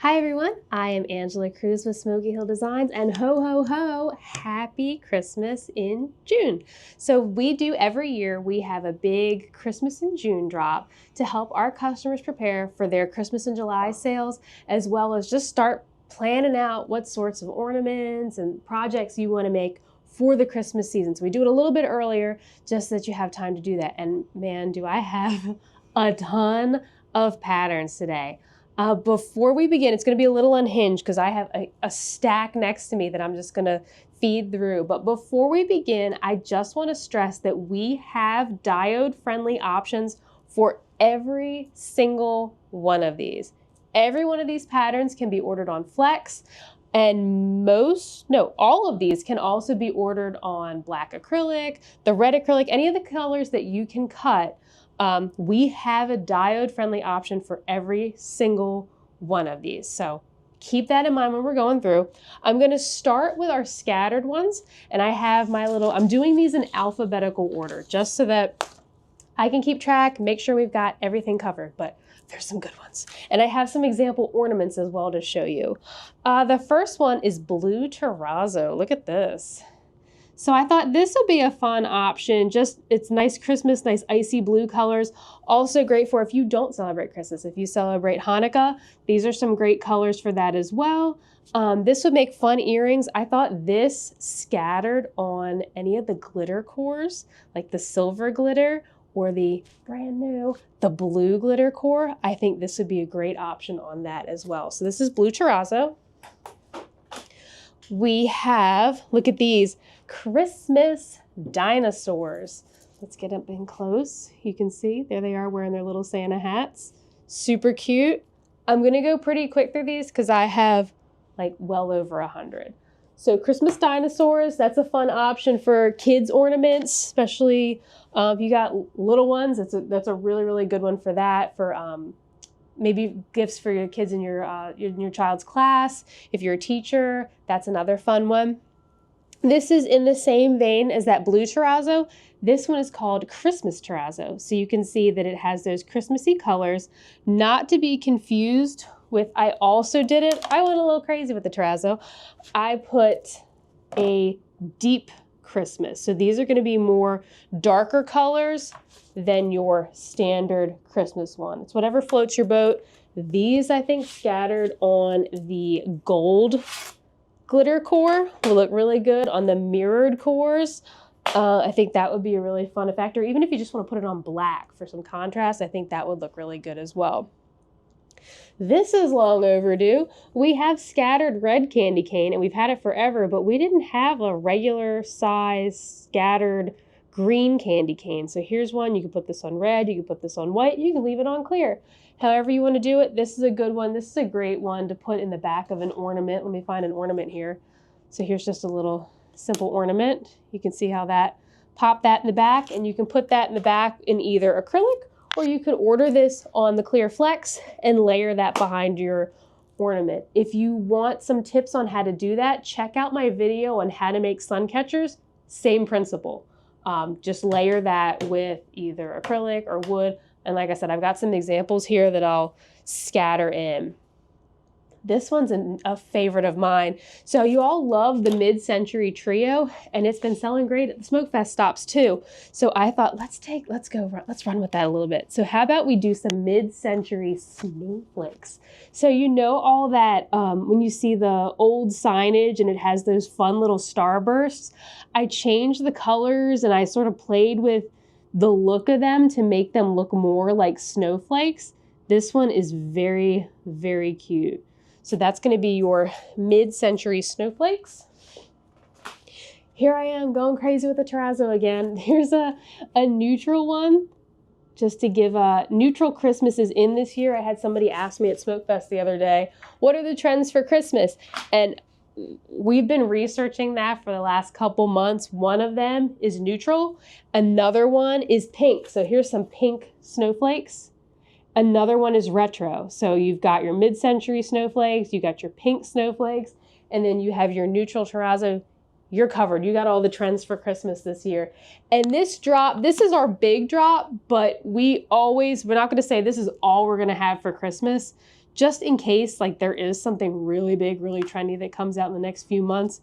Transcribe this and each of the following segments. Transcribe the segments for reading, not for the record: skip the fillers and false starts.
Hi everyone, I am Angela Cruz with Smokey Hill Designs, and ho ho ho, happy Christmas in June. So we do every year, we have a big Christmas in June drop to help our customers prepare for their Christmas in July sales, as well as just start planning out what sorts of ornaments and projects you want to make for the Christmas season. So we do it a little bit earlier just so that you have time to do that. And man, do I have a ton of patterns today. Before we begin, it's going to be a little unhinged because I have a stack next to me that I'm just going to feed through. But before we begin, I just want to stress that we have diode-friendly options for every single one of these. Every one of these patterns can be ordered on Flex, and all of these can also be ordered on black acrylic, the red acrylic, any of the colors that you can cut. We have a diode-friendly option for every single one of these. So keep that in mind when we're going through. I'm going to start with our scattered ones, and I have I'm doing these in alphabetical order just so that I can keep track, make sure we've got everything covered, but there's some good ones. And I have some example ornaments as well to show you. The first one is blue terrazzo. Look at this. So I thought this would be a fun option. It's nice Christmas, nice icy blue colors. Also great for if you don't celebrate Christmas, if you celebrate Hanukkah, these are some great colors for that as well. This would make fun earrings. I thought this scattered on any of the glitter cores, like the silver glitter or the brand new, the blue glitter core. I think this would be a great option on that as well. So this is blue terrazzo. We have, look at these, Christmas dinosaurs. Let's get up in close. You can see, there they are wearing their little Santa hats. Super cute. I'm gonna go pretty quick through these because I have like well over 100. So Christmas dinosaurs, that's a fun option for kids ornaments, especially if you got little ones. That's a really, really good one for that, for maybe gifts for your kids in your child's class. If you're a teacher, that's another fun one. This is in the same vein as that blue terrazzo. This one is called Christmas terrazzo. So you can see that it has those Christmassy colors, not to be confused with, I also did it. I went a little crazy with the terrazzo. I put a deep Christmas. So these are going to be more darker colors than your standard Christmas one. It's whatever floats your boat. These, I think, scattered on the gold glitter core will look really good on the mirrored cores. I think that would be a really fun effect, or even if you just want to put it on black for some contrast, I think that would look really good as well. This is long overdue. We have scattered red candy cane, and we've had it forever, but we didn't have a regular size scattered green candy cane. So here's one. You can put this on red, you can put this on white, you can leave it on clear. However you want to do it, this is a good one. This is a great one to put in the back of an ornament. Let me find an ornament here. So here's just a little simple ornament. You can see how pop that in the back, and you can put that in the back in either acrylic, or you could order this on the clear flex and layer that behind your ornament. If you want some tips on how to do that, check out my video on how to make sun catchers. Same principle. Just layer that with either acrylic or wood. And like I said, I've got some examples here that I'll scatter in. This one's a favorite of mine. So you all love the mid-century trio, and it's been selling great at the Smoke Fest stops too. So I thought, let's run with that a little bit. So how about we do some mid-century snowflakes? So you know all that when you see the old signage and it has those fun little starbursts, I changed the colors and I sort of played with the look of them to make them look more like snowflakes. This one is very, very cute. So that's going to be your mid-century snowflakes. Here I am going crazy with the terrazzo again. Here's a neutral one, just to give neutral Christmases in this year. I had somebody ask me at Smoke Fest the other day, what are the trends for Christmas? And we've been researching that for the last couple months. One of them is neutral. Another one is pink. So here's some pink snowflakes. Another one is retro. So you've got your mid-century snowflakes, you got your pink snowflakes, and then you have your neutral terrazzo. you're covered. You got all the trends for Christmas this year. And this drop, this is our big drop, but we're not going to say this is all we're going to have for Christmas, just in case like there is something really big, really trendy that comes out in the next few months,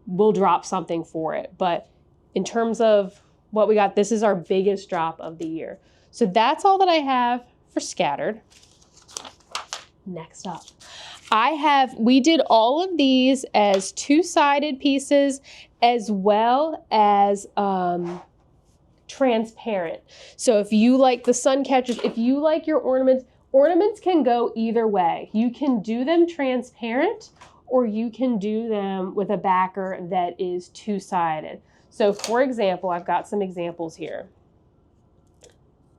we'll drop something for it. But in terms of what we got, this is our biggest drop of the year. So that's all that I have for scattered. Next up, we did all of these as two-sided pieces as well as transparent. So if you like the sun catchers, if you like your ornaments can go either way. You can do them transparent or you can do them with a backer that is two-sided. So for example, I've got some examples here.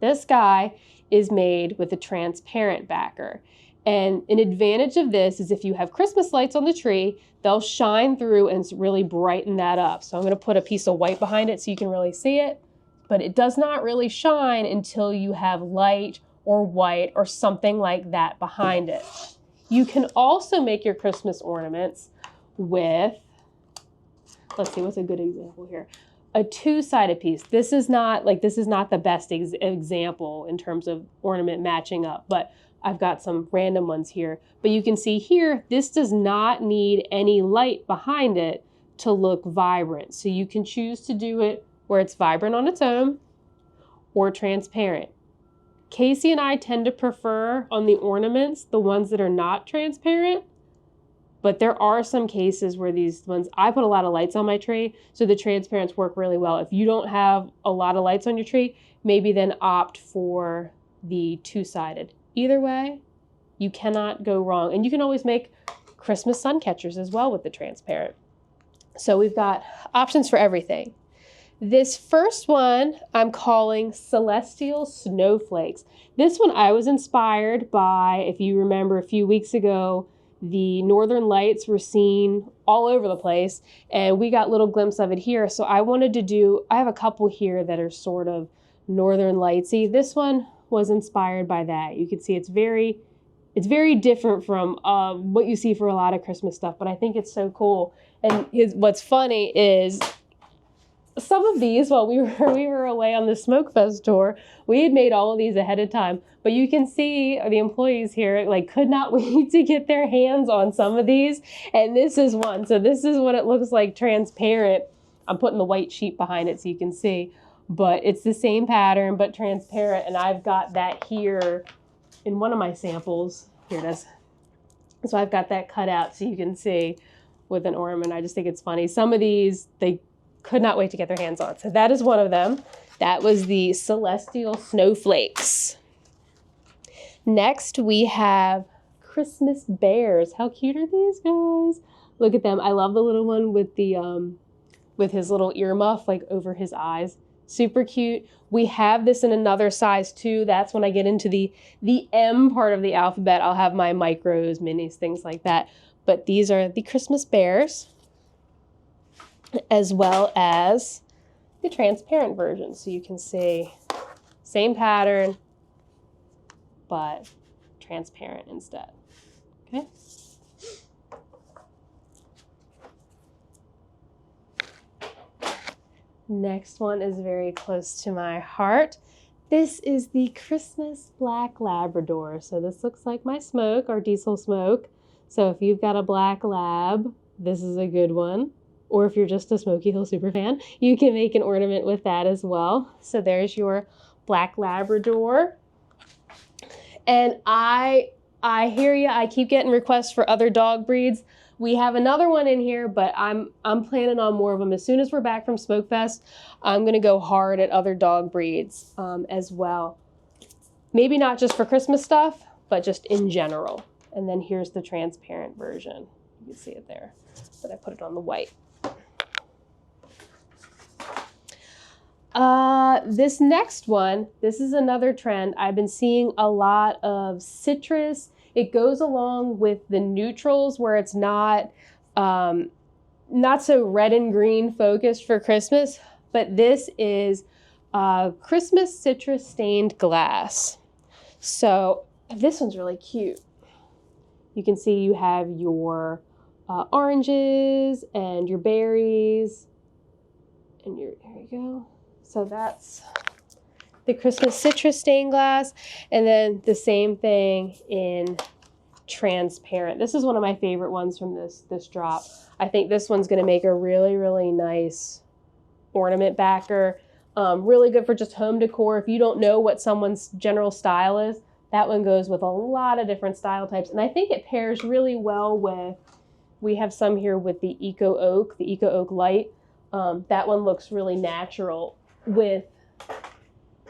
This guy is made with a transparent backer. And an advantage of this is if you have Christmas lights on the tree, they'll shine through and really brighten that up. So I'm going to put a piece of white behind it so you can really see it, but it does not really shine until you have light or white or something like that behind it. You can also make your Christmas ornaments with, let's see, what's a good example here? A two-sided piece. This is not the best example in terms of ornament matching up, but I've got some random ones here. But you can see here, this does not need any light behind it to look vibrant. So you can choose to do it where it's vibrant on its own or transparent. Casey and I tend to prefer on the ornaments, the ones that are not transparent, but there are some cases where these ones, I put a lot of lights on my tree, so the transparents work really well. If you don't have a lot of lights on your tree, maybe then opt for the two-sided. Either way, you cannot go wrong. And you can always make Christmas sun catchers as well with the transparent. So we've got options for everything. This first one I'm calling Celestial Snowflakes. This one I was inspired by, if you remember a few weeks ago, the northern lights were seen all over the place and we got little glimpse of it here. So I have a couple here that are sort of northern lightsy. This one was inspired by that. You can see it's very different from what you see for a lot of Christmas stuff, but I think it's so cool. And what's funny is some of these, while we were away on the Smoke Fest tour, we had made all of these ahead of time. But you can see the employees here like could not wait to get their hands on some of these. And this is one. So this is what it looks like transparent. I'm putting the white sheet behind it so you can see. But it's the same pattern, but transparent. And I've got that here in one of my samples. Here it is. So I've got that cut out so you can see with an ornament. I just think it's funny. Some of these, they could not wait to get their hands on. So that is one of them. That was the Celestial Snowflakes. Next, we have Christmas bears. How cute are these guys? Look at them. I love the little one with the with his little earmuff like over his eyes. Super cute. We have this in another size too. That's when I get into the M part of the alphabet. I'll have my micros, minis, things like that. But these are the Christmas bears, as well as the transparent version. So you can see same pattern, but transparent instead. Okay. Next one is very close to my heart. This is the Christmas Black Labrador. So this looks like my smoke, our diesel smoke. So if you've got a black lab, this is a good one. Or if you're just a Smokey Hill super fan, you can make an ornament with that as well. So there's your Black Labrador. And I hear you. I keep getting requests for other dog breeds. We have another one in here, but I'm planning on more of them. As soon as we're back from Smoke Fest, I'm going to go hard at other dog breeds as well. Maybe not just for Christmas stuff, but just in general. And then here's the transparent version. You can see it there, but I put it on the white. This next one, this is another trend. I've been seeing a lot of citrus. It goes along with the neutrals where it's not so red and green focused for Christmas, but this is Christmas citrus stained glass. So this one's really cute. You can see you have your oranges and your berries. And there you go. So that's the Christmas citrus stained glass. And then the same thing in transparent. This is one of my favorite ones from this drop. I think this one's going to make a really, really nice ornament backer. Really good for just home decor. If you don't know what someone's general style is, that one goes with a lot of different style types. And I think it pairs really well with, we have some here with the Eco Oak Light. That one looks really natural with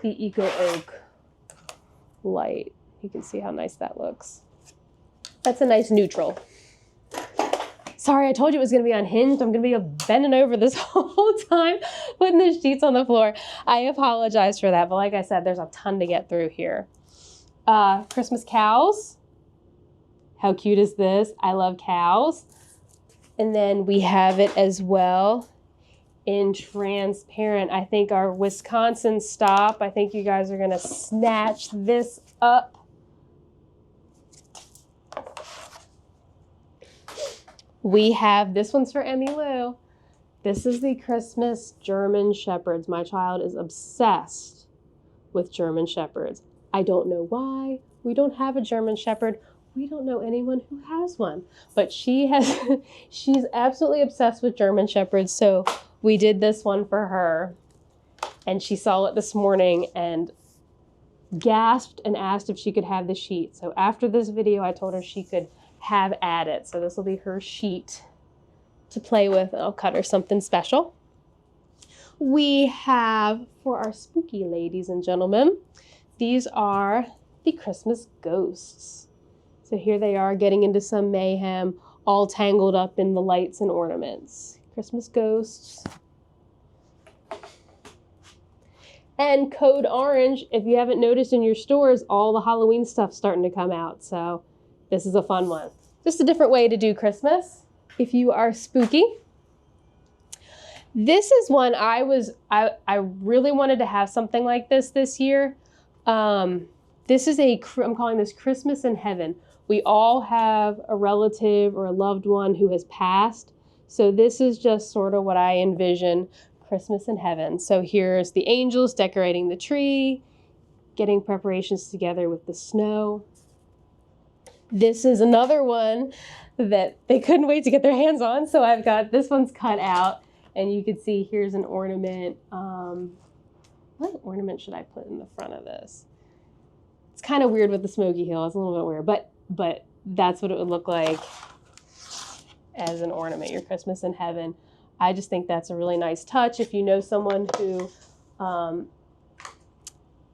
the Eco Oak Light. You can see how nice that looks. That's a nice neutral. Sorry, I told you it was going to be unhinged. I'm going to be bending over this whole time, putting the sheets on the floor. I apologize for that, but like I said, there's a ton to get through here. Christmas cows. How cute is this? I love cows. And then we have it as well in transparent. I think our Wisconsin stop, I think you guys are going to snatch this up. We have, this one's for Emmy Lou. This is the Christmas German Shepherds. My child is obsessed with German Shepherds. I don't know why. We don't have a German Shepherd. We don't know anyone who has one, but she has, she's absolutely obsessed with German Shepherds. So we did this one for her, and she saw it this morning and gasped and asked if she could have the sheet. So after this video, I told her she could have at it. So this will be her sheet to play with. I'll cut her something special. We have, for our spooky ladies and gentlemen, these are the Christmas ghosts. So here they are getting into some mayhem, all tangled up in the lights and ornaments. Christmas ghosts. And Code Orange, if you haven't noticed in your stores, all the Halloween stuff's starting to come out. So this is a fun one. Just a different way to do Christmas if you are spooky. This is one I really wanted to have something like this year. This is I'm calling this Christmas in Heaven. We all have a relative or a loved one who has passed. So this is just sort of what I envision Christmas in Heaven. So here's the angels decorating the tree, getting preparations together with the snow. This is another one that they couldn't wait to get their hands on. So I've got, this one's cut out, and you can see here's an ornament. What ornament should I put in the front of this? It's kind of weird with the Smokey Hill. It's a little bit weird, but that's what it would look like as an ornament, your Christmas in Heaven. I just think that's a really nice touch. If you know someone who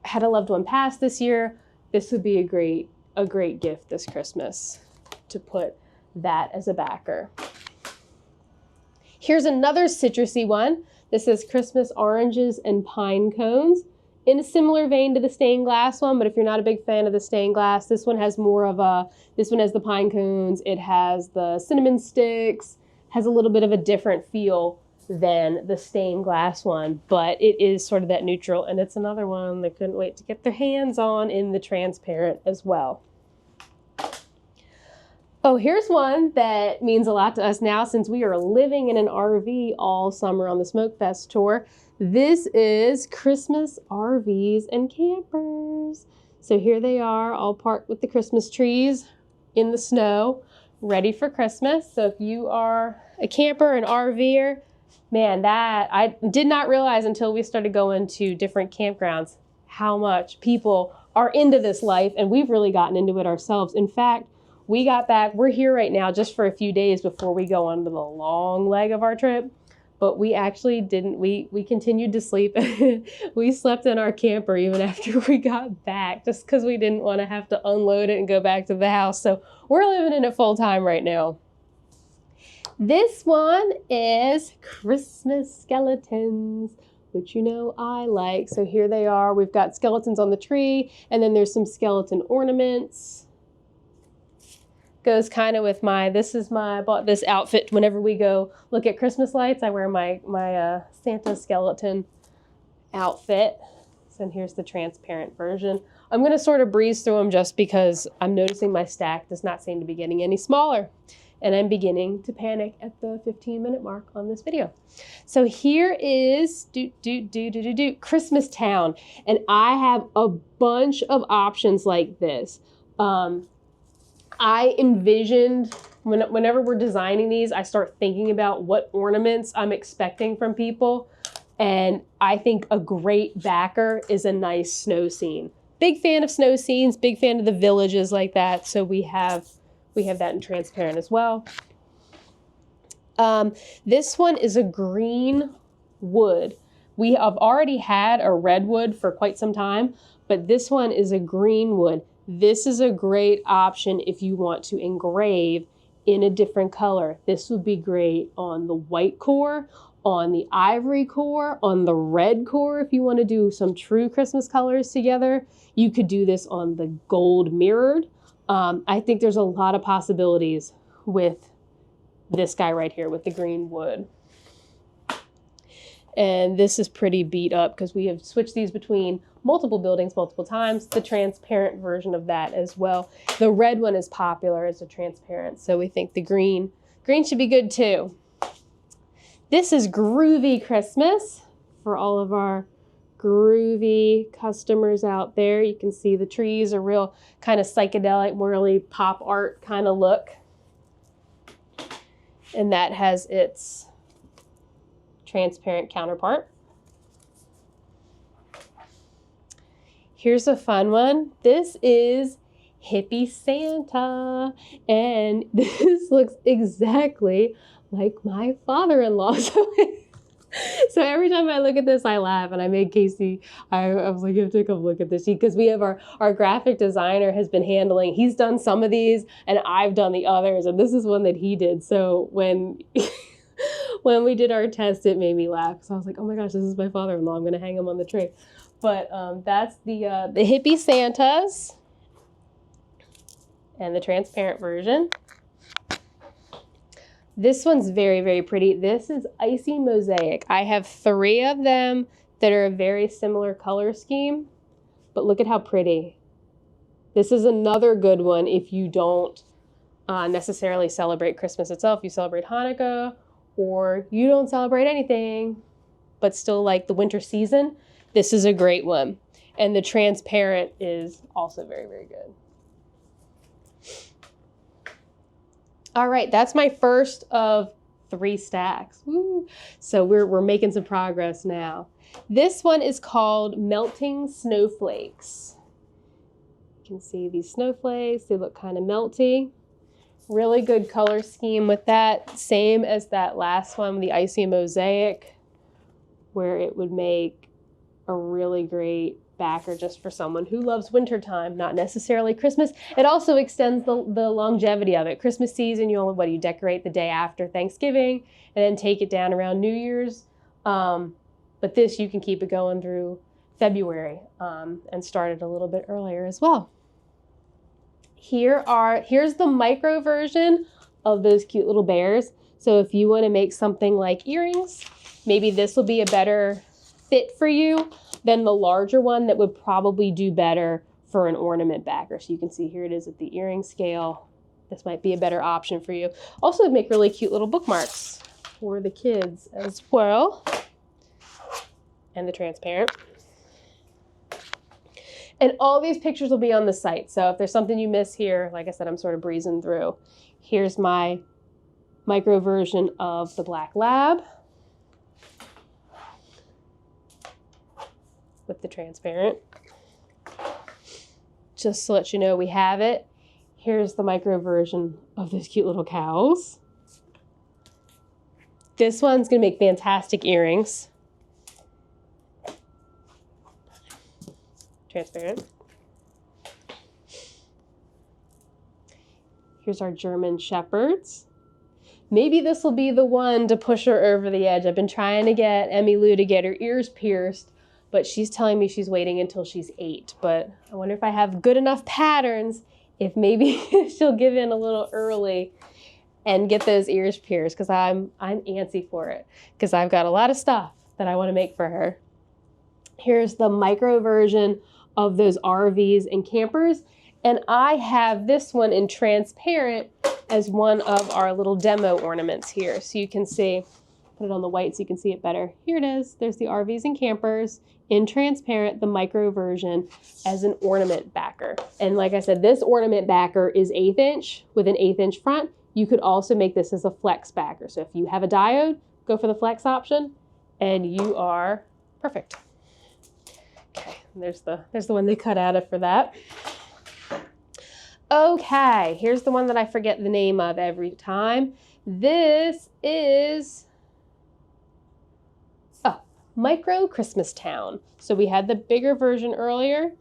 had a loved one pass this year, this would be a great gift this Christmas to put that as a backer. Here's another citrusy one. This is Christmas oranges and pine cones, in a similar vein to the stained glass one, but if you're not a big fan of the stained glass, this one has more of a, this one has the pine cones, it has the cinnamon sticks, has a little bit of a different feel than the stained glass one, but it is sort of that neutral, and it's another one they couldn't wait to get their hands on in the transparent as well. Oh, here's one that means a lot to us now since we are living in an RV all summer on the Smoke Fest tour. This is Christmas RVs and campers. So here they are, all parked with the Christmas trees in the snow, ready for Christmas. So if you are a camper, an RVer, man, that I did not realize until we started going to different campgrounds how much people are into this life, and we've really gotten into it ourselves. In fact, we got back, we're here right now just for a few days before we go on to the long leg of our trip, but we actually didn't, we continued to sleep. We slept in our camper even after we got back, just because we didn't want to have to unload it and go back to the house. So we're living in it full time right now. This one is Christmas skeletons, which you know I like. So here they are. We've got skeletons on the tree, and then there's some skeleton ornaments. Goes kind of with my, I bought this outfit whenever we go look at Christmas lights. I wear my Santa skeleton outfit. And here's the transparent version. I'm going to sort of breeze through them just because I'm noticing my stack does not seem to be getting any smaller. and I'm beginning to panic at the 15-minute mark on this video. So here is Christmas Town, and I have a bunch of options like this. I envisioned, whenever we're designing these, I start thinking about what ornaments I'm expecting from people. And I think a great backer is a nice snow scene. Big fan of snow scenes, big fan of the villages like that. So we have that in transparent as well. This one is a green wood. We have already had a red wood for quite some time, but this one is a green wood. This is a great option if you want to engrave in a different color. This would be great on the white core, on the ivory core, on the red core. If you want to do some true Christmas colors together, you could do this on the gold mirrored. I think there's a lot of possibilities with this guy right here with the green wood. And this is pretty beat up because we have switched these between multiple buildings multiple times. The transparent version of that as well. The red one is popular as a transparent, so we think the green should be good too. This is Groovy Christmas for all of our groovy customers out there. You can see the trees are real kind of psychedelic, more really pop art kind of look. And that has its transparent counterpart. Here's a fun one. This is Hippie Santa, and this looks exactly like my father-in-law. So every time I look at this, I laugh, and I made Casey, I was like, you have to come look at this, because we have our graphic designer has been handling, he's done some of these, and I've done the others, and this is one that he did. So when we did our test, it made me laugh. So I was like, oh my gosh, this is my father-in-law. I'm going to hang him on the tree. But that's the Hippie Santas and the transparent version. This one's very, very pretty. This is Icy Mosaic. I have 3 of them that are a very similar color scheme, but look at how pretty. This is another good one if you don't necessarily celebrate Christmas itself. You celebrate Hanukkah, or you don't celebrate anything, but still like the winter season. This is a great one. And the transparent is also very, very good. All right, that's my first of 3 stacks. Woo. So we're making some progress now. This one is called Melting Snowflakes. You can see these snowflakes, they look kind of melty. Really good color scheme with that. Same as that last one, the Icy Mosaic, where it would make a really great backer just for someone who loves wintertime, not necessarily Christmas. It also extends the longevity of it. Christmas season, you decorate the day after Thanksgiving and then take it down around New Year's. But this, you can keep it going through February and start it a little bit earlier as well. Here's the micro version of those cute little bears. So if you want to make something like earrings, maybe this will be a better fit for you than the larger one that would probably do better for an ornament backer. So you can see here it is at the earring scale. This might be a better option for you. Also make really cute little bookmarks for the kids as well. And the transparent. And all these pictures will be on the site. So if there's something you miss here, like I said, I'm sort of breezing through. Here's my micro version of the Black Lab with the transparent. Just to let you know we have it. Here's the micro version of those cute little cows. This one's gonna make fantastic earrings. Transparent. Here's our German Shepherds. Maybe this will be the one to push her over the edge. I've been trying to get Emmy Lou to get her ears pierced, but she's telling me she's waiting until she's 8. But I wonder if I have good enough patterns, if maybe she'll give in a little early and get those ears pierced, because I'm antsy for it, because I've got a lot of stuff that I want to make for her. Here's the micro version of those RVs and campers. And I have this one in transparent as one of our little demo ornaments here. So you can see, put it on the white so you can see it better. Here it is. There's the RVs and campers in transparent, the micro version as an ornament backer. And like I said, this ornament backer is 1/8 inch with an 1/8 inch front. You could also make this as a flex backer. So if you have a diode, go for the flex option and you are perfect. Okay, there's the one they cut out of for that. Okay, here's the one that I forget the name of every time. This is Micro Christmas Town. So we had the bigger version earlier.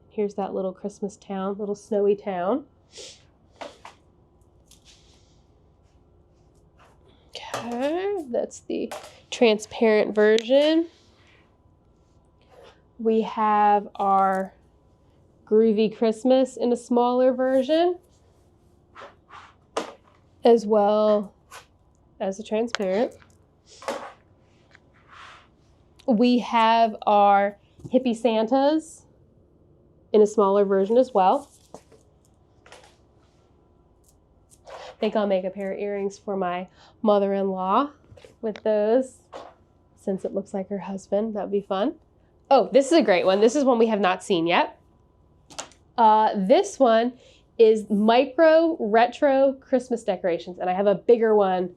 Here's that little Christmas town, little snowy town. Okay, that's the transparent version. We have our Groovy Christmas in a smaller version, as well as a transparent. We have our Hippie Santas in a smaller version as well. I think I'll make a pair of earrings for my mother-in-law with those, since it looks like her husband. That would be fun. Oh, this is a great one. This is one we have not seen yet. This one is micro retro Christmas decorations, and I have a bigger one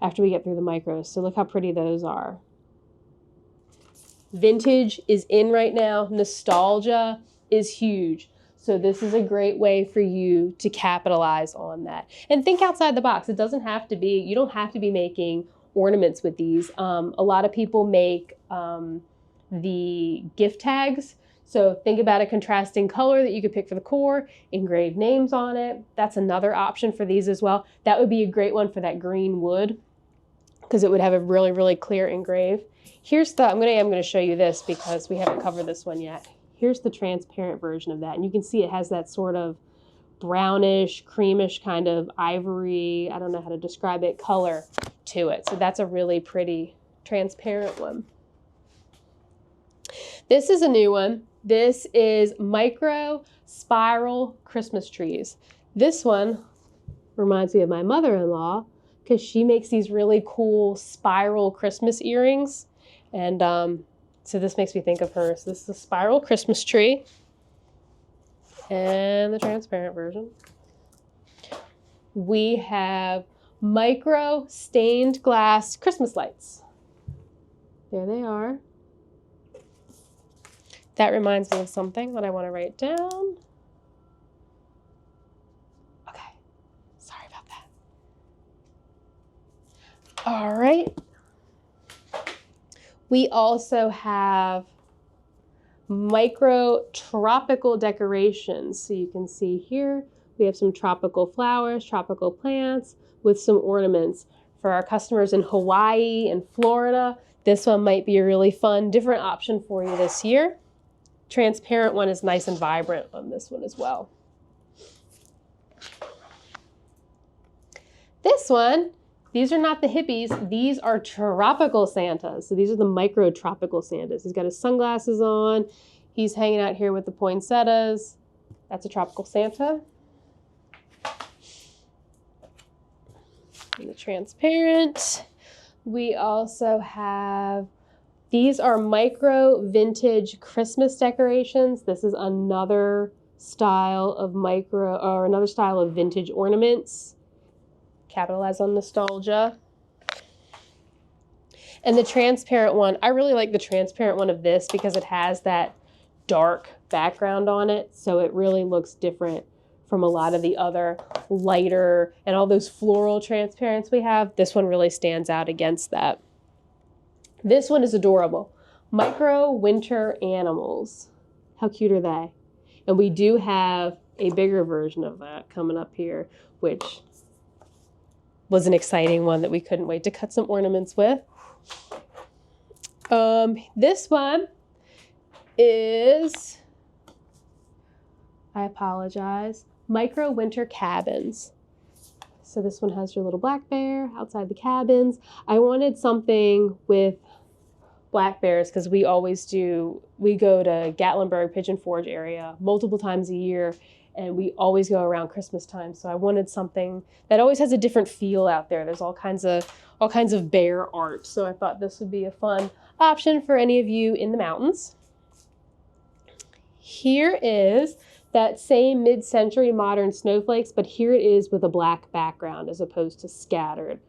after we get through the micros. So look how pretty those are. Vintage is in right now. Nostalgia is huge. So this is a great way for you to capitalize on that. And think outside the box. It doesn't have to be, you don't have to be making ornaments with these. A lot of people make the gift tags. So think about a contrasting color that you could pick for the core, engrave names on it. That's another option for these as well. That would be a great one for that green wood, because it would have a really, really clear engrave. Here's the, I'm gonna show you this because we haven't covered this one yet. Here's the transparent version of that. And you can see it has that sort of brownish, creamish kind of ivory, I don't know how to describe it, color to it. So that's a really pretty transparent one. This is a new one. This is micro spiral Christmas trees. This one reminds me of my mother-in-law because she makes these really cool spiral Christmas earrings. And so this makes me think of her. So this is a spiral Christmas tree and the transparent version. We have micro stained glass Christmas lights. There they are. That reminds me of something that I want to write down. Okay, sorry about that. All right. We also have micro tropical decorations. So you can see here, we have some tropical flowers, tropical plants with some ornaments. For our customers in Hawaii and Florida, this one might be a really fun, different option for you this year. Transparent one is nice and vibrant on this one as well. This one, these are not the hippies, these are tropical Santas. So these are the micro tropical Santas. He's got his sunglasses on. He's hanging out here with the poinsettias. That's a tropical Santa. And the transparent. We also have, these are micro vintage Christmas decorations. This is another style of micro, or another style of vintage ornaments. Capitalize on nostalgia. And the transparent one, I really like the transparent one of this because it has that dark background on it. So it really looks different from a lot of the other lighter and all those floral transparents we have. This one really stands out against that. This one is adorable. Micro winter animals. How cute are they? And we do have a bigger version of that coming up here, which was an exciting one that we couldn't wait to cut some ornaments with. This one is, I apologize, micro winter cabins. So this one has your little black bear outside the cabins. I wanted something with black bears because we always do. We go to Gatlinburg, Pigeon Forge area multiple times a year, and we always go around Christmas time. So I wanted something that always has a different feel out there. There's all kinds of bear art. So I thought this would be a fun option for any of you in the mountains. Here is that same mid-century modern snowflakes, but here it is with a black background as opposed to scattered.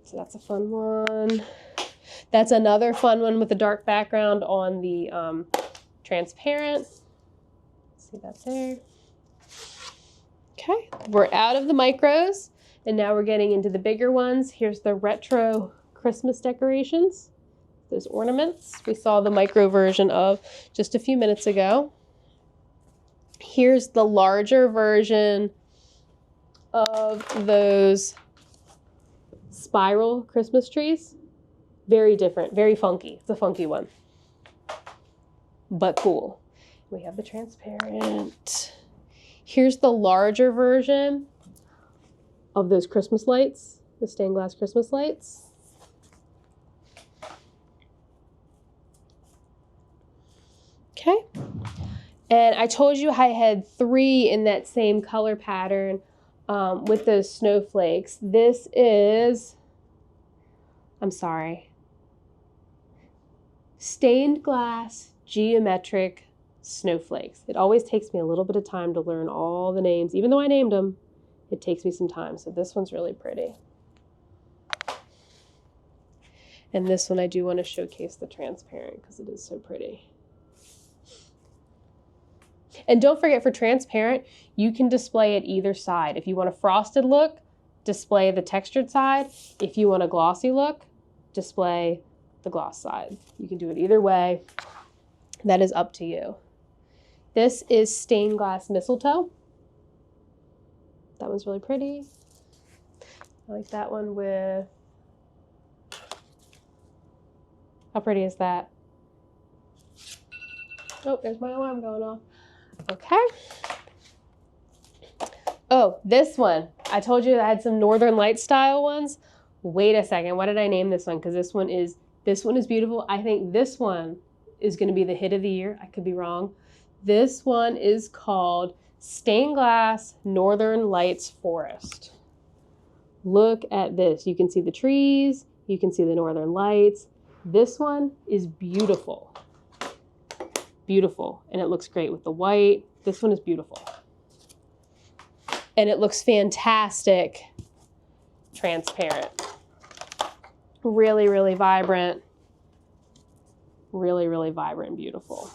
So that's a fun one. That's another fun one with a dark background on the transparent. See that there? Okay, we're out of the micros, and now we're getting into the bigger ones. Here's the retro Christmas decorations, those ornaments we saw the micro version of just a few minutes ago. Here's the larger version of those spiral Christmas trees. Very different, very funky. It's a funky one, but cool. We have the transparent. Here's the larger version of those Christmas lights, the stained glass Christmas lights. Okay. And I told you I had 3 in that same color pattern with those snowflakes. This is, I'm sorry, stained glass geometric snowflakes. It always takes me a little bit of time to learn all the names. Even though I named them, it takes me some time. So this one's really pretty. And this one I do want to showcase the transparent because it is so pretty. And don't forget, for transparent, you can display it either side. If you want a frosted look, display the textured side. If you want a glossy look, display the gloss side. You can do it either way. That is up to you. This is stained glass mistletoe. That one's really pretty. I like that one with, how pretty is that? Oh, there's my alarm going off. Okay. Oh, this one. I told you I had some Northern Light style ones. Wait a second. What did I name this one? Because this one is beautiful. I think this one is going to be the hit of the year. I could be wrong. This one is called Stained Glass Northern Lights Forest. Look at this. You can see the trees. You can see the Northern Lights. This one is beautiful. Beautiful. And it looks great with the white. This one is beautiful. And it looks fantastic transparent. Really, really vibrant. Really, really vibrant and beautiful.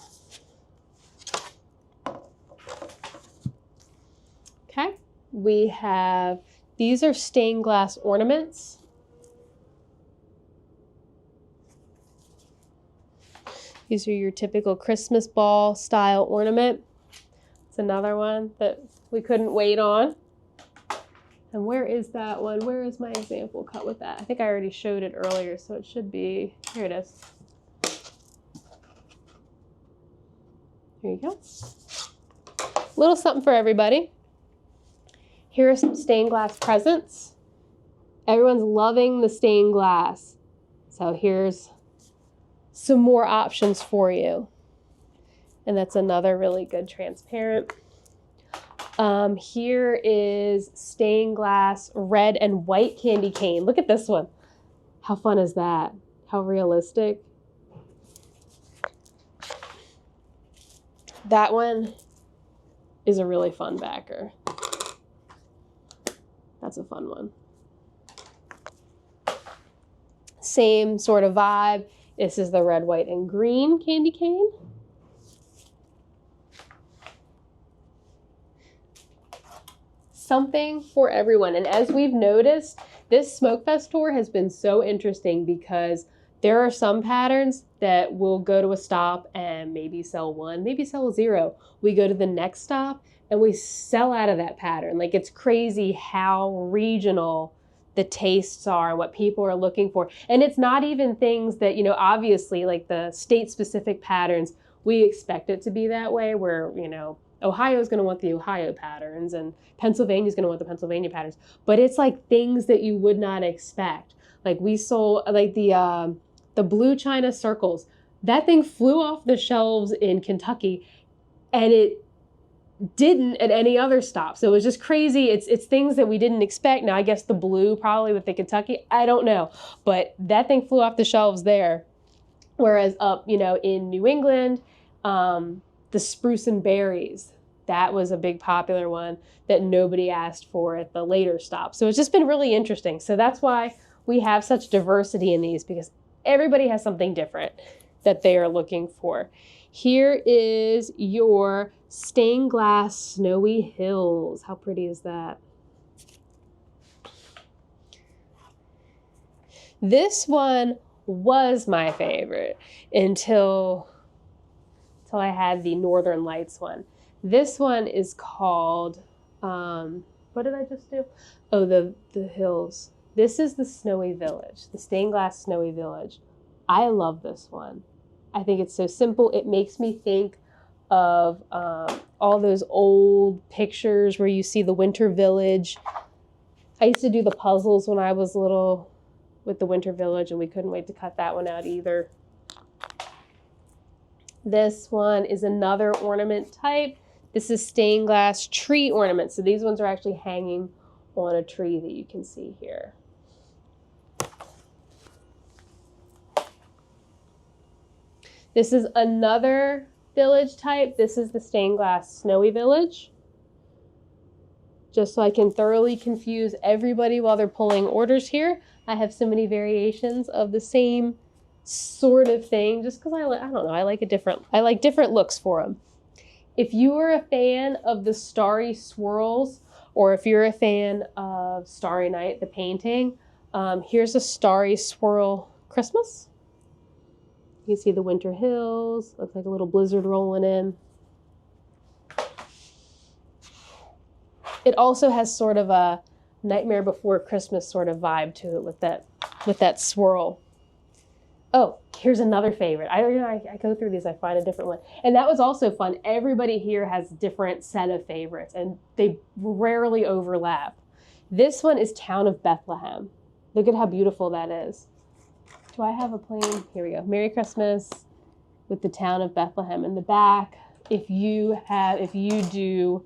Okay, we have, these are stained glass ornaments. These are your typical Christmas ball style ornament. It's another one that we couldn't wait on. And where is that one? Where is my example cut with that? I think I already showed it earlier, so it should be, here it is. Here you go. Little something for everybody. Here are some stained glass presents. Everyone's loving the stained glass. So here's some more options for you. And that's another really good transparent. Here is stained glass red and white candy cane. Look at this one. How fun is that? How realistic. That one is a really fun backer. That's a fun one. Same sort of vibe. This is the red, white, and green candy cane. Something for everyone. And as we've noticed, this Smokefest tour has been so interesting because there are some patterns that will go to a stop and maybe sell one, maybe sell 0. We go to the next stop and we sell out of that pattern. Like, it's crazy how regional the tastes are and what people are looking for. And it's not even things that, you know, obviously like the state specific patterns, we expect it to be that way where, you know, Ohio is going to want the Ohio patterns and Pennsylvania is going to want the Pennsylvania patterns. But it's like things that you would not expect. Like we sold like the the blue china circles. That thing flew off the shelves in Kentucky, and it didn't at any other stop. So it was just crazy. It's things that we didn't expect. Now, I guess the blue probably with the Kentucky, I don't know. But that thing flew off the shelves there. Whereas up, in New England, the spruce and berries, that was a big popular one that nobody asked for at the later stop. So it's just been really interesting. So that's why we have such diversity in these, because everybody has something different that they are looking for. Here is your stained glass Snowy Hills. How pretty is that? This one was my favorite until I had the Northern Lights one. This one is called, what did I just do? Oh, the hills. This is the Snowy Village, the stained glass Snowy Village. I love this one. I think it's so simple. It makes me think of all those old pictures where you see the Winter Village. I used to do the puzzles when I was little with the Winter Village, and we couldn't wait to cut that one out either. This one is another ornament type. This is stained glass tree ornaments. So these ones are actually hanging on a tree that you can see here. This is another village type. This is the stained glass Snowy Village. Just so I can thoroughly confuse everybody while they're pulling orders here, I have so many variations of the same sort of thing, just because I don't know, I like different looks for them. If you are a fan of the Starry Swirls, or if you're a fan of Starry Night, the painting, here's a Starry Swirl Christmas. You can see the Winter Hills, looks like a little blizzard rolling in. It also has sort of a Nightmare Before Christmas sort of vibe to it with that swirl. Oh, here's another favorite. I go through these, I find a different one. And that was also fun. Everybody here has a different set of favorites, and they rarely overlap. This one is Town of Bethlehem. Look at how beautiful that is. Do I have a plain? Here we go. Merry Christmas with the Town of Bethlehem in the back. If you do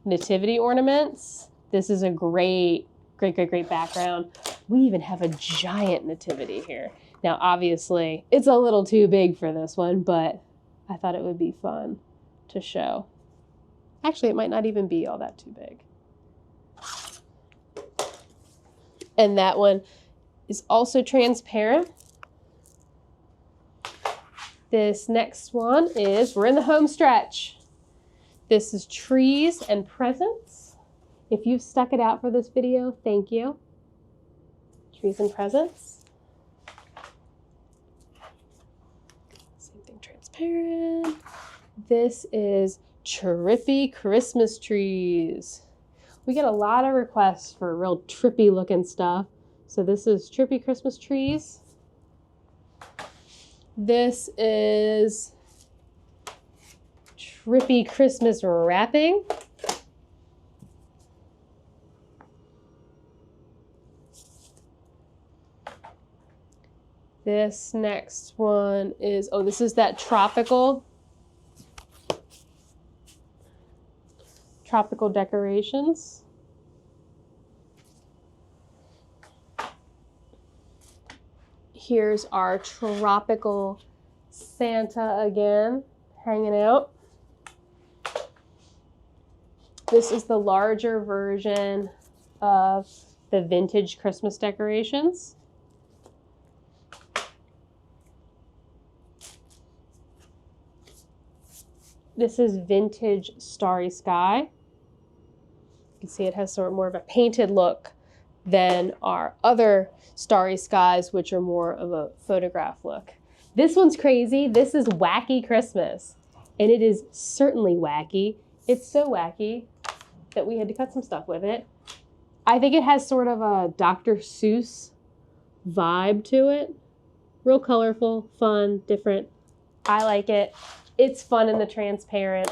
nativity ornaments, this is a great background. We even have a giant nativity here. Now, obviously, it's a little too big for this one, but I thought it would be fun to show. Actually, it might not even be all that too big. And that one is also transparent. This next one is, we're in the home stretch. This is Trees and Presents. If you've stuck it out for this video, thank you. Trees and Presents. Same thing, transparent. This is Trippy Christmas Trees. We get a lot of requests for real trippy looking stuff. So this is Trippy Christmas Trees. This is Trippy Christmas Wrapping. This next one is, oh, this is that tropical decorations. Here's our tropical Santa again, hanging out. This is the larger version of the vintage Christmas decorations. This is vintage Starry Sky. You can see it has sort of more of a painted look than our other Starry Skies, which are more of a photograph look. This one's crazy. This is Wacky Christmas, and it is certainly wacky. It's so wacky that we had to cut some stuff with it. I think it has sort of a Dr. Seuss vibe to it. Real colorful, fun, different. I like it. It's fun in the transparent.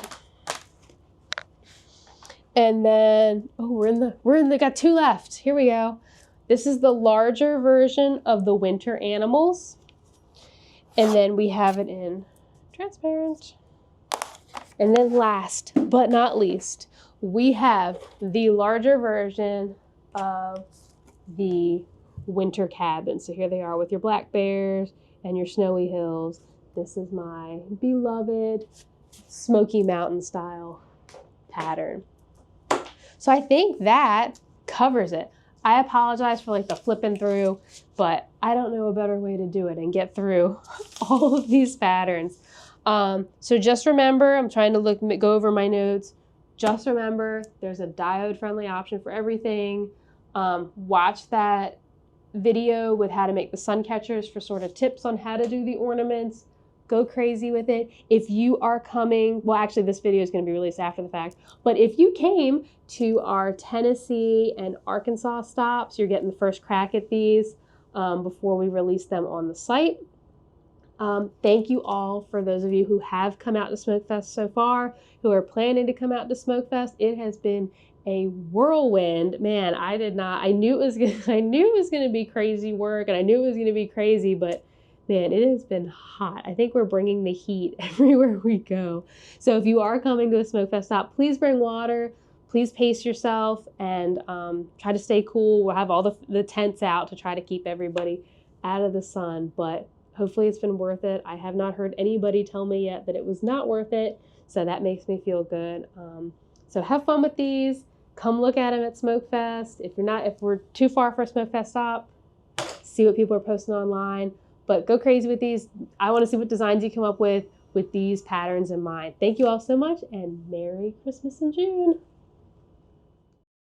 And then, oh, got two left. Here we go. This is the larger version of the winter animals. And then we have it in transparent. And then last but not least, we have the larger version of the winter cabin. So here they are with your black bears and your snowy hills. This is my beloved Smoky Mountain style pattern. So I think that covers it. I apologize for like the flipping through, but I don't know a better way to do it and get through all of these patterns. So just remember, I'm trying to go over my notes. Just remember, there's a diode friendly option for everything. Watch that video with how to make the sun catchers for sort of tips on how to do the ornaments. Go crazy with it. If you are coming, well, actually this video is going to be released after the fact, but if you came to our Tennessee and Arkansas stops, you're getting the first crack at these before we release them on the site. Thank you all for those of you who have come out to Smokefest so far, who are planning to come out to Smokefest. It has been a whirlwind. Man, I knew it was going to be crazy work, and I knew it was going to be crazy, but man, it has been hot. I think we're bringing the heat everywhere we go. So if you are coming to a Smokefest stop, please bring water. Please pace yourself and try to stay cool. We'll have all the tents out to try to keep everybody out of the sun, but hopefully it's been worth it. I have not heard anybody tell me yet that it was not worth it, so that makes me feel good. So have fun with these. Come look at them at Smokefest. If we're too far for a Smokefest stop, see what people are posting online. But go crazy with these. I want to see what designs you come up with these patterns in mind. Thank you all so much, and Merry Christmas in June.